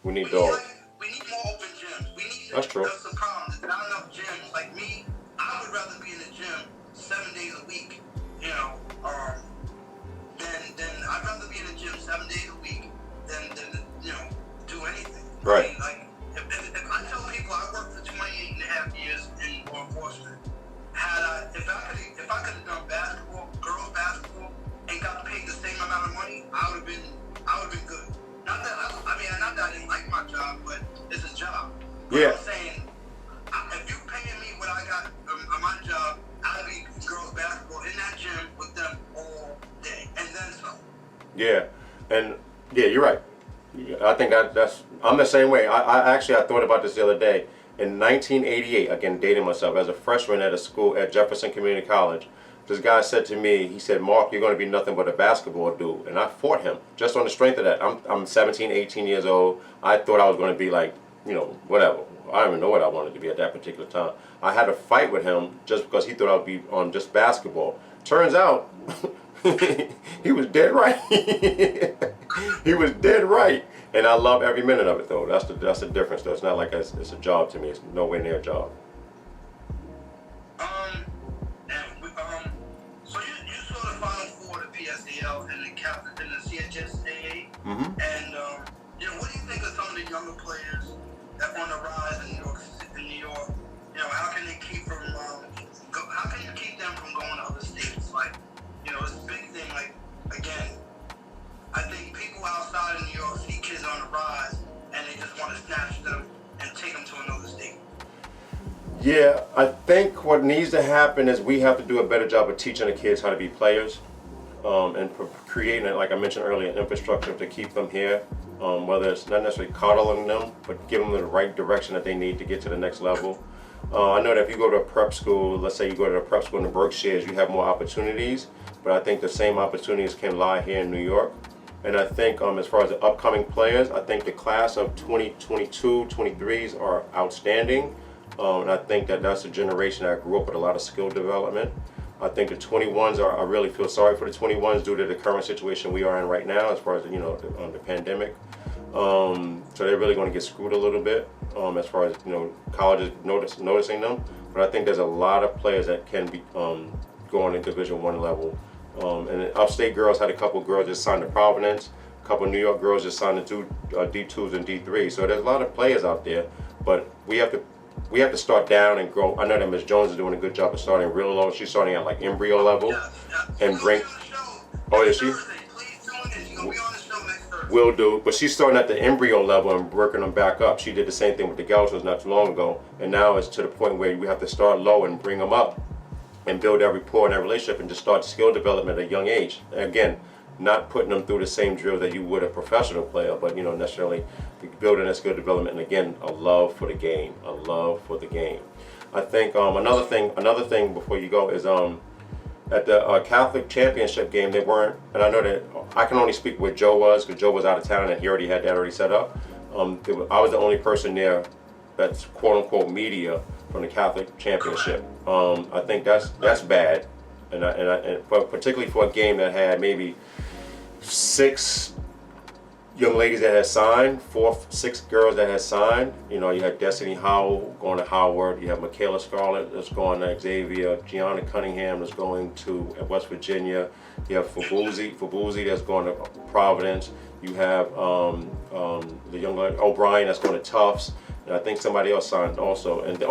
We need dogs. We need more open gyms. That's true. That's the problem. There's not enough gyms. Like me, I would rather be in the gym 7 days a week, than I'd rather be in the gym 7 days a week than do anything. Right. I mean, if I tell people I worked for 28 and a half years in law enforcement, if I could have done basketball, girls basketball, and got paid the same amount of money, I would have been good. Not that I didn't like my job, but it's a job. Yeah. I'm saying, if you paying me what I got on my job, I'd be girls basketball in that gym with them all day, and then some. Yeah, and yeah, you're right. I think I'm the same way. I thought about this the other day. In 1988, again, dating myself, as a freshman at a school at Jefferson Community College, this guy said to me, he said, Mark, you're going to be nothing but a basketball dude. And I fought him just on the strength of that. I'm 17, 18 years old. I thought I was going to be like, whatever. I don't even know what I wanted to be at that particular time. I had a fight with him just because he thought I would be on just basketball. Turns out, he was dead right. He was dead right. And I love every minute of it, though. That's the difference, though. It's not like it's a job to me. It's nowhere near a job. So you saw the Final Four of the PSAL and the younger players that on the rise in New York. You know, how can they keep from? How can you keep them from going to other states? Like, you know, it's a big thing. Like, again, I think people outside of New York see kids on the rise, and they just want to snatch them and take them to another state. Yeah, I think what needs to happen is we have to do a better job of teaching the kids how to be players, and creating, like I mentioned earlier, an infrastructure to keep them here. Whether it's not necessarily coddling them, but give them the right direction that they need to get to the next level. I know that if you go to a prep school, let's say you go to a prep school in the Berkshires, you have more opportunities, but I think the same opportunities can lie here in New York. And I think as far as the upcoming players, I think the class of 2022, 23s are outstanding. And I think that that's a generation that grew up with a lot of skill development. I think the 21s I really feel sorry for the 21s due to the current situation we are in right now as far as, you know, the pandemic. So they're really going to get screwed a little bit as far as, you know, colleges noticing them. But I think there's a lot of players that can be going in Division I level. And the upstate girls had a couple girls just signed to Providence. A couple New York girls just signed to D2s and D3s. So there's a lot of players out there, but we have to start down and grow. I know that Ms. Jones is doing a good job of starting real low. She's starting at like embryo level and bring. Oh, is she? Will do, but she's starting at the embryo level and working them back up. She did the same thing with the Gauchos not too long ago, and now it's to the point where we have to start low and bring them up and build that rapport and that relationship and just start skill development at a young age. Again, not putting them through the same drill that you would a professional player, but you know, necessarily building that skill development and again, a love for the game, a love for the game. I think another thing before you go is at the Catholic Championship game, they weren't, and I know that I can only speak where Joe was because Joe was out of town and he already had that already set up. I was the only person there that's quote unquote media from the Catholic Championship. I think that's bad, but particularly for a game that had maybe 6 young ladies that had signed, 6 girls that had signed. You know, you had Destiny Howell going to Howard. You have Michaela Scarlett that's going to Xavier. Gianna Cunningham that's going to West Virginia. You have Fabuzi that's going to Providence. You have the young lady O'Brien that's going to Tufts. And I think somebody else signed also. And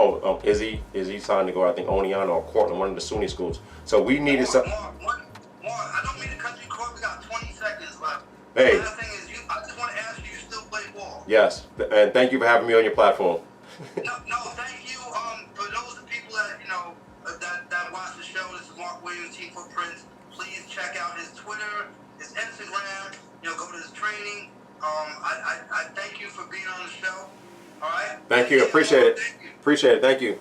Izzy signed to go, I think, Oneonta or Cortland, one of the SUNY schools. So we needed some. Mark, I don't mean to cut you short. We got 20 seconds left. Hey. The last thing is, I just want to ask you still play ball? Yes, and thank you for having me on your platform. No, thank you. For those people that, you know, that watch the show, this is Mark Williams, Team FOOTPRINTZ. Please check out his Twitter, his Instagram, you know, go to his training. I thank you for being on the show. All right? Thank you. Appreciate it. Appreciate it. Thank you.